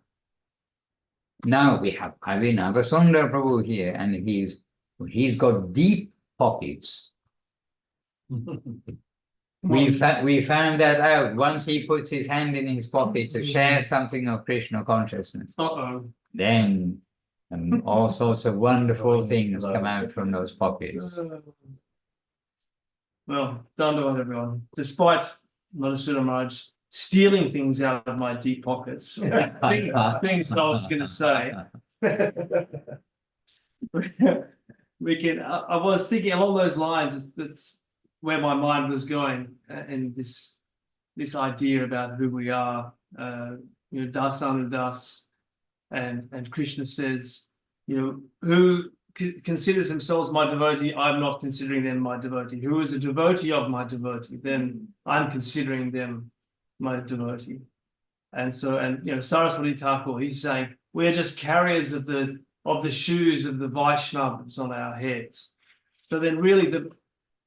Now we have Kavinavasundar Prabhu here, and he's got deep pockets. We found that out once he puts his hand in his pocket to share something of Krishna consciousness. Uh-oh. Then all sorts of wonderful things come out from those pockets. Well, don't do it, everyone. Despite Madhusudan Maharaj stealing things out of my deep pockets, things I was going to say, we can. I was thinking along those lines. That's where my mind was going, and this idea about who we are. Das Anudas, and Krishna says, who considers themselves my devotee, I'm not considering them my devotee. Who is a devotee of my devotee, then I'm considering them my devotee. And so, Saraswati Thakur, he's saying we're just carriers of the shoes of the Vaishnavas on our heads. So then really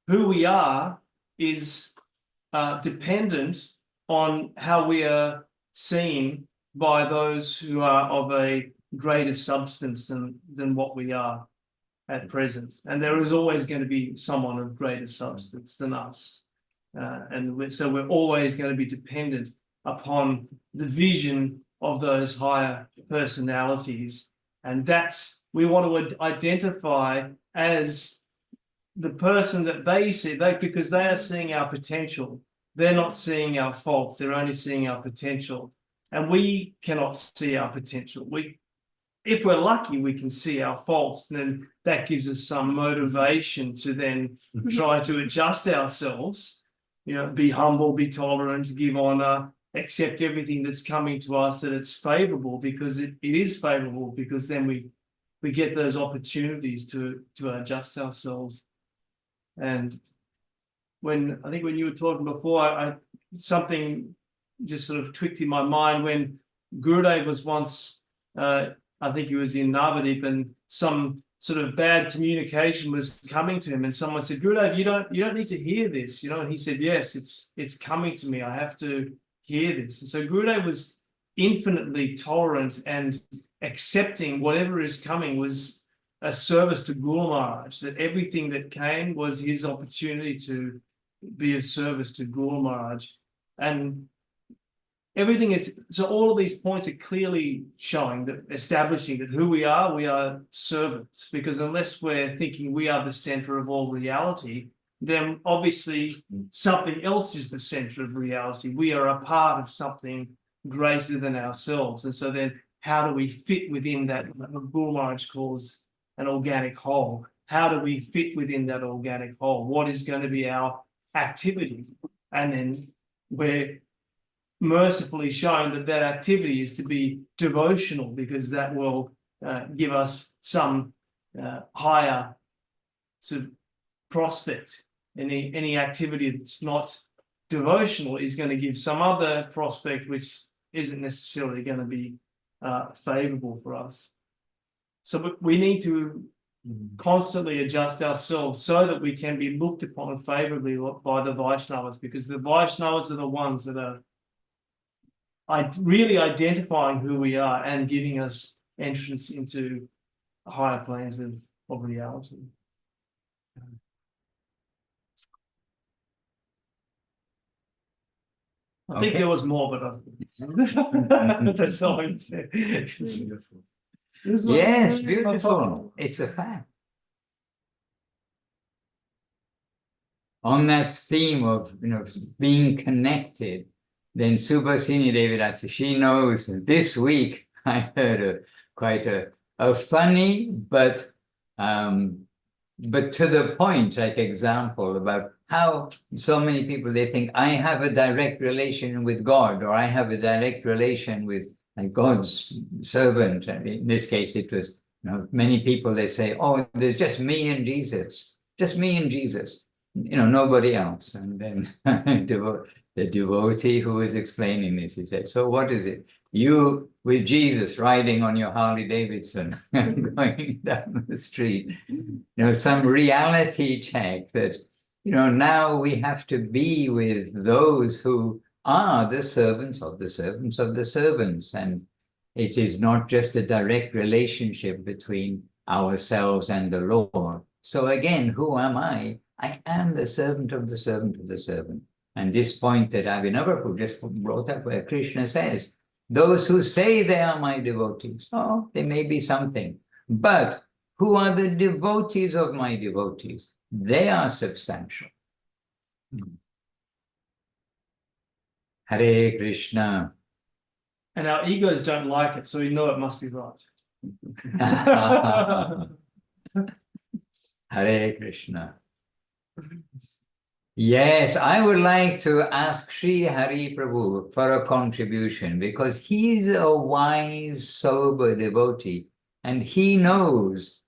who we are is dependent on how we are seen by those who are of a greater substance than what we are at present. And there is always going to be someone of greater substance than us. So we're always going to be dependent upon the vision of those higher personalities. And we want to identify as the person that they see, because they are seeing our potential. They're not seeing our faults, they're only seeing our potential. And we cannot see our potential. If we're lucky, we can see our faults, and then that gives us some motivation to then try to adjust ourselves, be humble, be tolerant, give honor, accept everything that's coming to us, that it's favorable, because it is favorable, because then we get those opportunities to adjust ourselves. And when you were talking before, something just sort of tweaked in my mind when Gurudev was once, I think he was in Navadip, and some sort of bad communication was coming to him, and someone said, Gurudev, you don't need to hear this, and he said, yes, it's coming to me, I have to hear this. And so Gurudev was infinitely tolerant and accepting whatever is coming was a service to Guru Maharaj, that everything that came was his opportunity to be of service to Guru Maharaj. And everything is, so all of these points are clearly showing that, establishing that who we are servants, because unless we're thinking we are the center of all reality, then obviously something else is the center of reality. We are a part of something greater than ourselves. And so then how do we fit within that, what Guru Maharaj calls an organic whole? How do we fit within that organic whole? What is going to be our activity? And then we're mercifully shown that activity is to be devotional, because that will give us some higher sort of prospect. Any activity that's not devotional is going to give some other prospect which isn't necessarily going to be favorable for us. So we need to constantly adjust ourselves so that we can be looked upon favorably by the Vaishnavas, because the Vaishnavas are the ones that are really identifying who we are and giving us entrance into higher planes of reality. I think there was more, but that's all I'm saying. Yes, beautiful. It's a fact. On that theme of being connected, then Subhasini Devidasi, she knows. This week I heard quite a funny but to the point example about how so many people, they think I have a direct relation with God, or I have a direct relation with God's servant. And in this case, it was many people, they say, oh, there's just me and Jesus, nobody else. And then the devotee who is explaining this, he said, so what is it? You with Jesus riding on your Harley Davidson going down the street, some reality check that, now we have to be with those who are the servants of the servants of the servants. And it is not just a direct relationship between ourselves and the Lord. So again, who am I? I am the servant of the servant of the servant. And this point that Abhinava just brought up, where Krishna says, those who say they are my devotees, oh, they may be something. But who are the devotees of my devotees? They are substantial. Hare Krishna. And our egos don't like it, so we know it must be right. Hare Krishna. Yes, I would like to ask Sri Hari Prabhu for a contribution, because he's a wise, sober devotee and he knows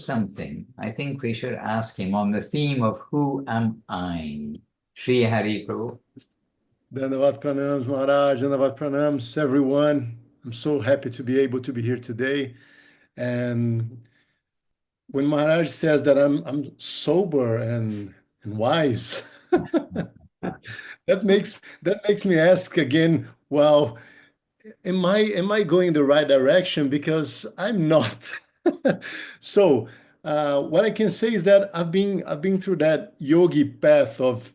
something. I think we should ask him on the theme of who am I? Sri Hari Prabhu. Dandavat pranams, Maharaj, Dandavat pranams, everyone. I'm so happy to be able to be here today. And when Maharaj says that I'm sober and wise, that makes me ask again, well, am I going the right direction? Because I'm not. So what I can say is that I've been through that yogi path of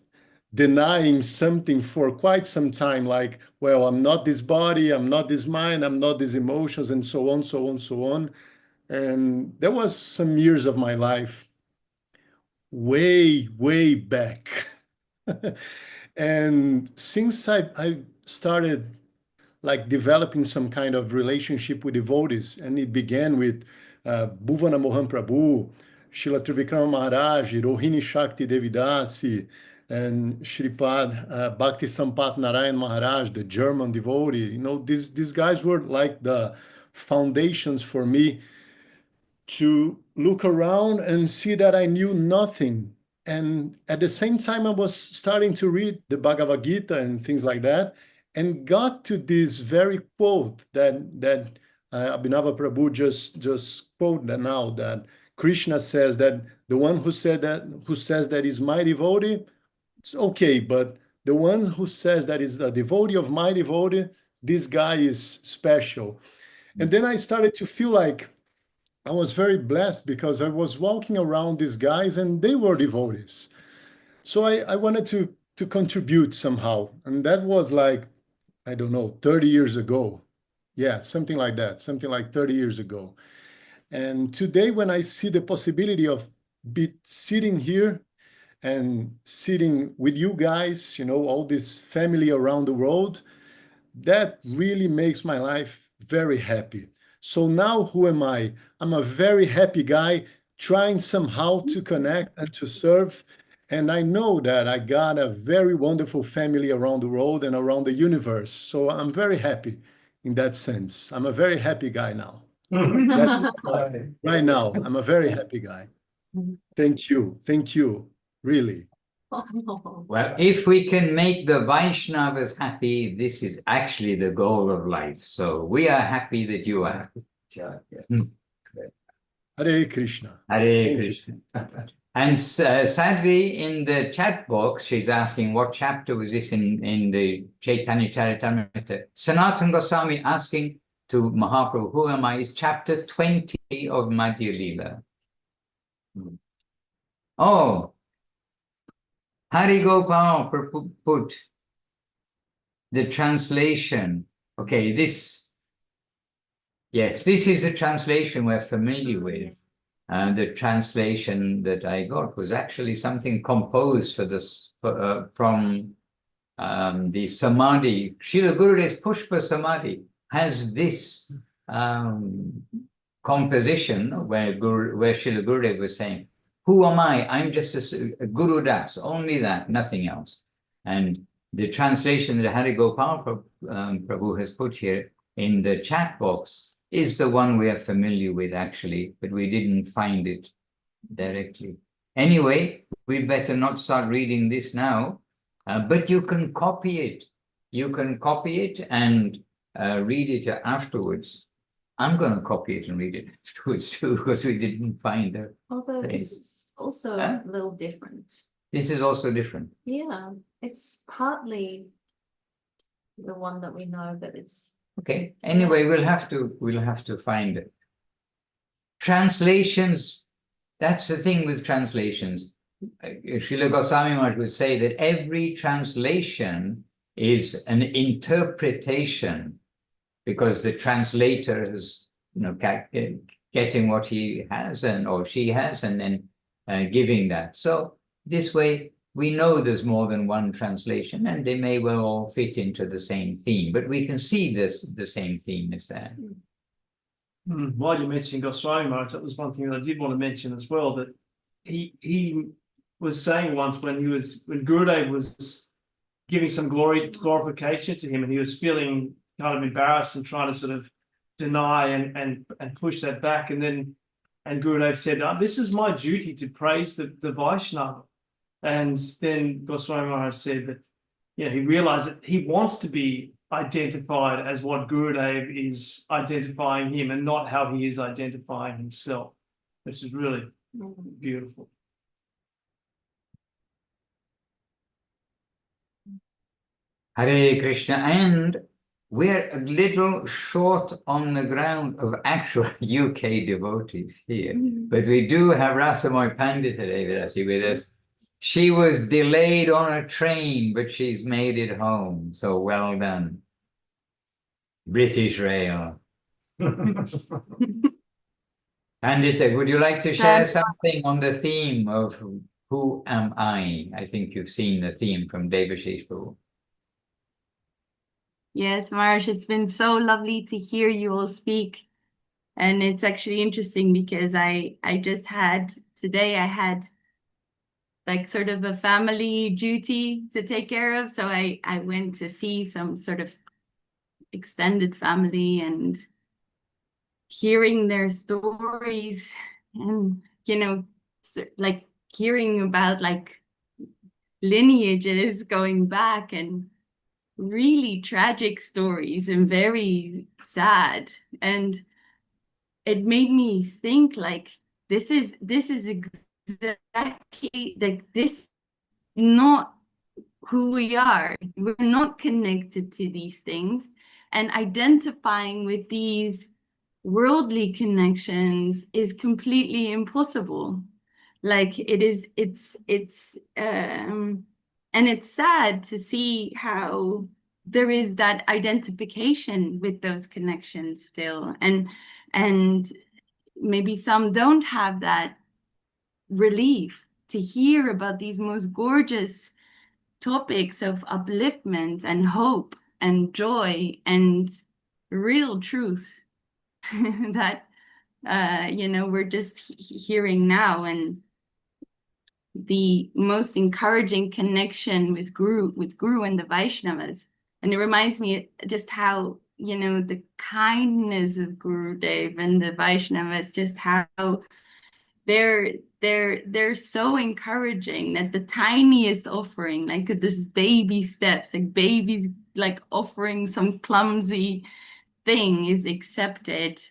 denying something for quite some time, like, well, I'm not this body, I'm not this mind, I'm not these emotions, and so on, so on, so on. And there was some years of my life way back. And since I started like developing some kind of relationship with devotees, and it began with Bhuvana Mohan Prabhu, Srila Trivikrama Maharaj, Rohini Shakti Devidasi, and Shripad Bhakti Sampat Narayan Maharaj, the German devotee. These guys were like the foundations for me to look around and see that I knew nothing. And at the same time, I was starting to read the Bhagavad Gita and things like that, and got to this very quote that Abhinava Prabhu just quoted now, that Krishna says that the one who says that is my devotee, it's okay, but the one who says that is a devotee of my devotee, this guy is special. And then I started to feel like I was very blessed, because I was walking around these guys and they were devotees. So I wanted to contribute somehow. And that was like, I don't know, 30 years ago. Yeah, something like that, something like 30 years ago. And today, when I see the possibility of sitting here and sitting with you guys, all this family around the world, that really makes my life very happy. So now who am I? I'm a very happy guy trying somehow to connect and to serve. And I know that I got a very wonderful family around the world and around the universe. So I'm very happy in that sense. I'm a very happy guy now. Right now, I'm a very happy guy. Thank you, really. Well, if we can make the Vaishnavas happy, this is actually the goal of life. So we are happy that you are happy. Hare Krishna. Hare Krishna. And Sadhvi, in the chat box, she's asking what chapter was this in the Chaitanya Charitamrita. Sanatana Goswami asking to Mahaprabhu, who am I, is chapter 20 of Madhya Leela. Oh, Hari Gopal put the translation. Okay, this is a translation we're familiar with. And the translation that I got was actually something composed for this from the Samadhi. Srila Gurudev's Pushpa Samadhi has this composition where Srila Gurudev was saying, who am I? I'm just a Guru Das, only that, nothing else. And the translation that Hari Gopal Prabhu has put here in the chat box is the one we are familiar with, actually, but we didn't find it directly. Anyway, we better not start reading this now, but you can copy it. You can copy it and read it afterwards. I'm going to copy it and read it afterwards too, because we didn't find it. Although this is also a little different. This is also different. Yeah, it's partly the one that we know, but it's okay. Anyway, we'll have to find it. Translations. That's the thing with translations. Srila Goswami Maharaj would say that every translation is an interpretation, because the translator is, getting what he has or she has, and then giving that. So this way, we know there's more than one translation, and they may well all fit into the same theme, but we can see the same theme is there. While you mentioned Goswami Maharaj, that was one thing that I did want to mention as well, that he was saying once when Gurudev was giving some glorification to him, and he was feeling kind of embarrassed and trying to sort of deny and push that back, and Gurudev said, this is my duty to praise the Vaishnava. And then Goswami Maharaj said that, he realized that he wants to be identified as what Gurudev is identifying him, and not how he is identifying himself, which is really beautiful. Hare Krishna. And we're a little short on the ground of actual UK devotees here, but we do have Rasamoy Pandita Devidasi with us. She was delayed on a train, but she's made it home. So well done. British Rail. Pandita, would you like to share something on the theme of who am I? I think you've seen the theme from Devashish Prabhu. Yes, Maharaj, it's been so lovely to hear you all speak. And it's actually interesting because I had like sort of a family duty to take care of. So I went to see some sort of extended family, and hearing their stories, and, like hearing about like lineages going back, and really tragic stories and very sad. And it made me think, like, this is exactly like this, not who we are. We're not connected to these things, and identifying with these worldly connections is completely impossible. Like and it's sad to see how there is that identification with those connections still, and maybe some don't have that relief to hear about these most gorgeous topics of upliftment and hope and joy and real truth that we're just hearing now. And the most encouraging connection with Guru and the Vaishnavas. And it reminds me just how, the kindness of Gurudev and the Vaishnavas, just how they're so encouraging, that the tiniest offering, like this baby steps, like babies like offering some clumsy thing, is accepted,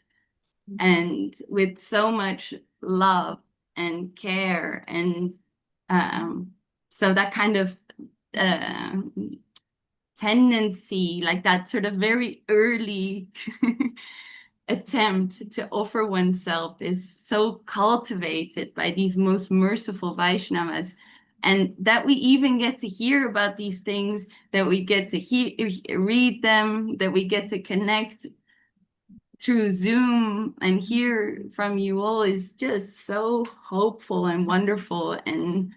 and with so much love and care. And so that kind of tendency, like that sort of very early attempt to offer oneself, is so cultivated by these most merciful Vaishnavas. And that we even get to hear about these things, that we get to read them, that we get to connect through Zoom and hear from you all, is just so hopeful and wonderful. And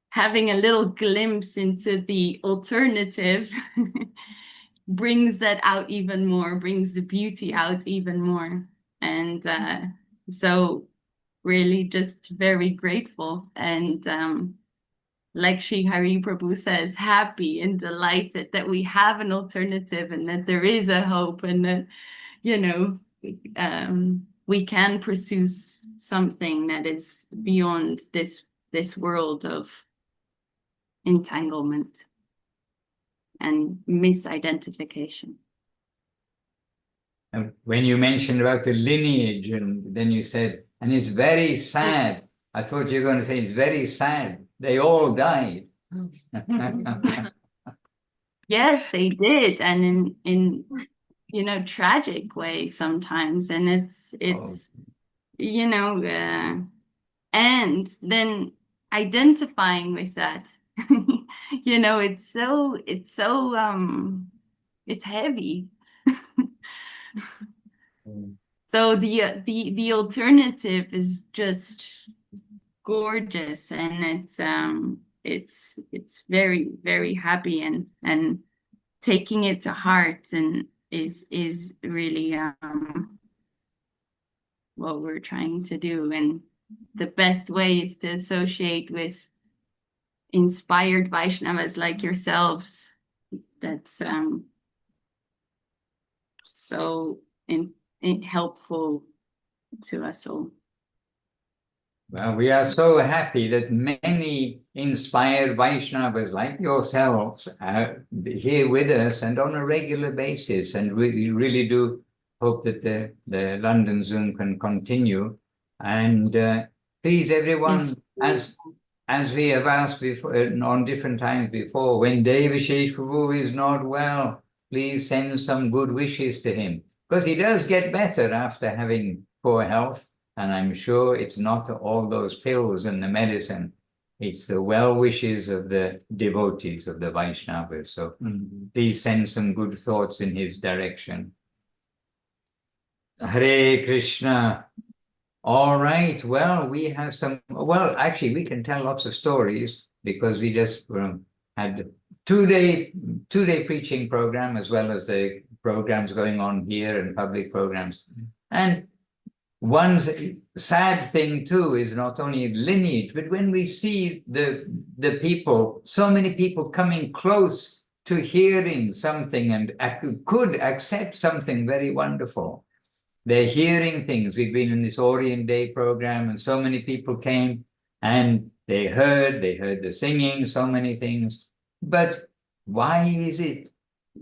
having a little glimpse into the alternative brings that out even more, brings the beauty out even more. And so really just very grateful, and like Sri Hari Prabhu says, happy and delighted that we have an alternative, and that there is a hope, and that, we can pursue something that is beyond this world of entanglement and misidentification. And when you mentioned about the lineage, and then you said, and it's very sad. I thought you were going to say it's very sad. They all died. Yes, they did, and in tragic ways sometimes. And it's and then identifying with that. You know, it's heavy. So the alternative is just gorgeous, and it's very, very happy, and taking it to heart and is really what we're trying to do. And the best way is to associate with inspired Vaishnavas like yourselves. That's so helpful to us all. Well, we are so happy that many inspired Vaishnavas like yourselves are here with us and on a regular basis. And we really do hope that the London Zoom can continue. And please, everyone, as we have asked before, on different times before, when Devashish Prabhu is not well, please send some good wishes to him, because he does get better after having poor health. And I'm sure it's not all those pills and the medicine. It's the well wishes of the devotees, of the Vaishnavas. So please send some good thoughts in his direction. Hare Krishna. All right. Well, we have some, well, actually, we can tell lots of stories, because we just had a two-day preaching program, as well as the programs going on here and public programs. And one sad thing too is not only lineage, but when we see the people, so many people coming close to hearing something and could accept something very wonderful. They're hearing things. We've been in this Orient Day program, and so many people came and they heard the singing, so many things. But why is it?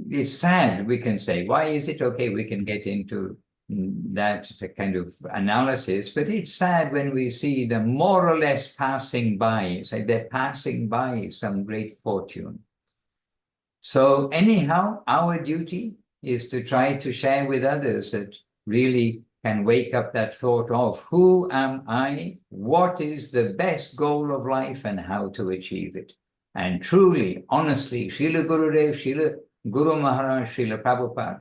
It's sad, we can say. Why is it? Okay, we can get into that kind of analysis, but it's sad when we see them more or less passing by. It's like they're passing by some great fortune. So anyhow, our duty is to try to share with others that really can wake up that thought of who am I, what is the best goal of life, and how to achieve it. And truly, honestly, Srila Gurudev, Srila Guru Maharaj, Srila Prabhupada,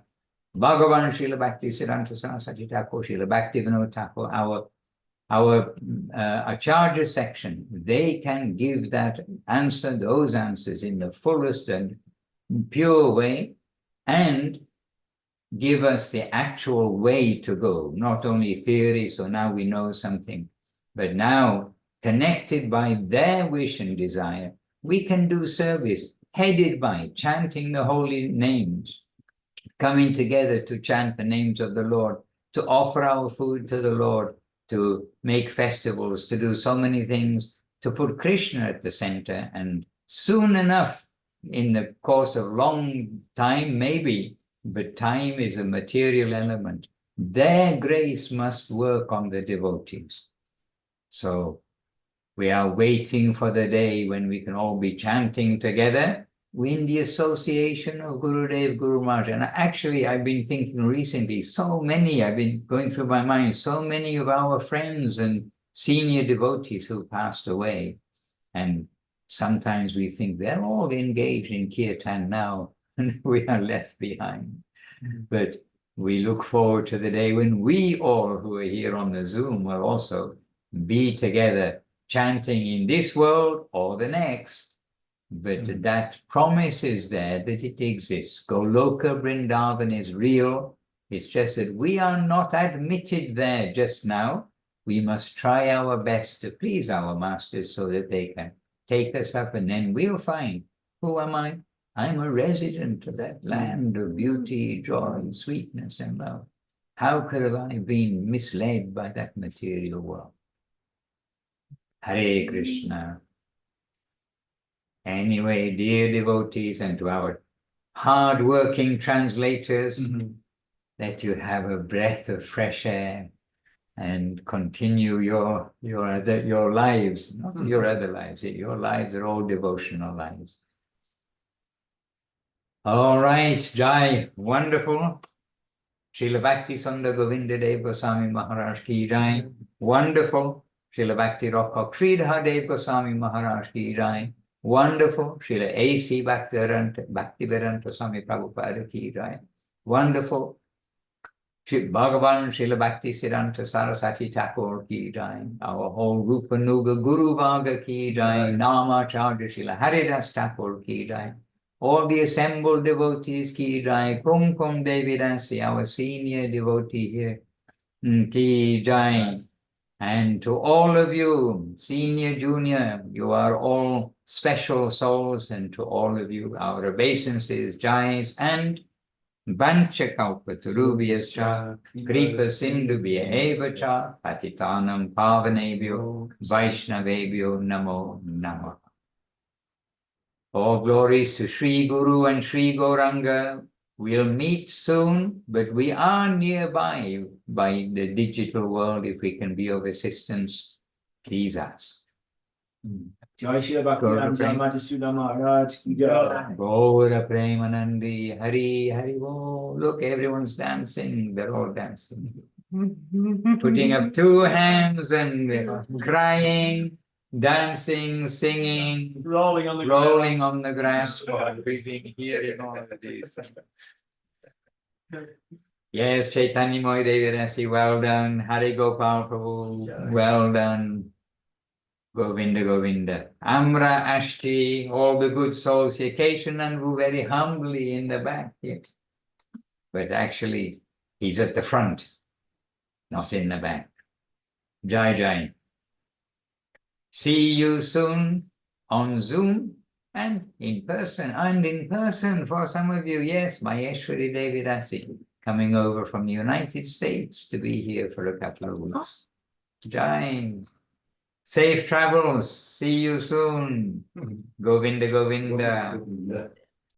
Bhagavan Srila Bhakti Siddhanta Saraswati Thakur, Srila Bhakti Vinod Thakur, our Acharya section, they can give that answer, those answers in the fullest and pure way, and give us the actual way to go, not only theory, so now we know something, but now connected by their wish and desire, we can do service, headed by chanting the holy names, coming together to chant the names of the Lord, to offer our food to the Lord, to make festivals, to do so many things, to put Krishna at the center. And soon enough, in the course of long time, maybe, but time is a material element, their grace must work on the devotees. So we are waiting for the day when we can all be chanting together in the association of Gurudev, Guru Maharaj. And actually, I've been thinking recently, I've been going through my mind, so many of our friends and senior devotees who passed away. And sometimes we think they're all engaged in kirtan now, and we are left behind. But we look forward to the day when we all who are here on the Zoom will also be together chanting in this world or the next. But that promise is there, that it exists. Goloka Vrindavan is real. It's just that we are not admitted there just now. We must try our best to please our masters so that they can take us up, and then we'll find, who am I? I'm a resident of that land of beauty, joy, sweetness, and love. How could have I been misled by that material world? Hare Krishna. Anyway, dear devotees, and to our hard-working translators, that you have a breath of fresh air and continue your lives, not your other lives. Your lives are all devotional lives. All right, Jai, wonderful. Srila Bhakti Sundar Govinda Dev Goswami Maharaj ki Jai, wonderful. Srila Bhakti Rock Sridhar Dev Goswami Maharaj ki jai. Wonderful. Srila A.C. Bhaktivedanta Swami Prabhupada ki jai. Wonderful. Bhagavan Srila Bhakti Siddhanta Saraswati Thakur ki jai. Our whole Rupa Nuga Guru Vaga ki jai. Namacharya Srila Haridas Thakur ki jai. All the assembled devotees ki jai. Kum Kum Devi Dasi, our senior devotee here, ki jai. And to all of you, senior, junior, you are all special souls, and to all of you, our obeisances, jais, and Vanchakalpatarubhyascha, Kripa Sindhubhya eva cha, Patitanam Pavanebhyo, Vaishnavebhyo Namo Namah. All glories to Sri Guru and Sri Gauranga. We'll meet soon, but we are nearby by the digital world. If we can be of assistance, please ask. Jai Srila Bhakti Madhusudan Maharaj ki jai. Gaura Premanandi, Hari Hari Bo. Look, everyone's dancing. They're all dancing. Putting up two hands and crying, dancing, singing, Rolling on the rolling on the grass, breathing, hearing all of these. Yes, Chaitanya Moy Devi Rasi, well done. Hari Gopal Prabhu, well done. Govinda Govinda. Amra Ashti, all the good souls here. Keshananvu very humbly in the back here. But actually, he's at the front, not in the back. Jai Jai. See you soon on Zoom and in person. And in person for some of you, yes, Maheshwari Devi Rasi, coming over from the United States to be here for a couple of weeks. Jai. Safe travels. See you soon. Govinda Govinda.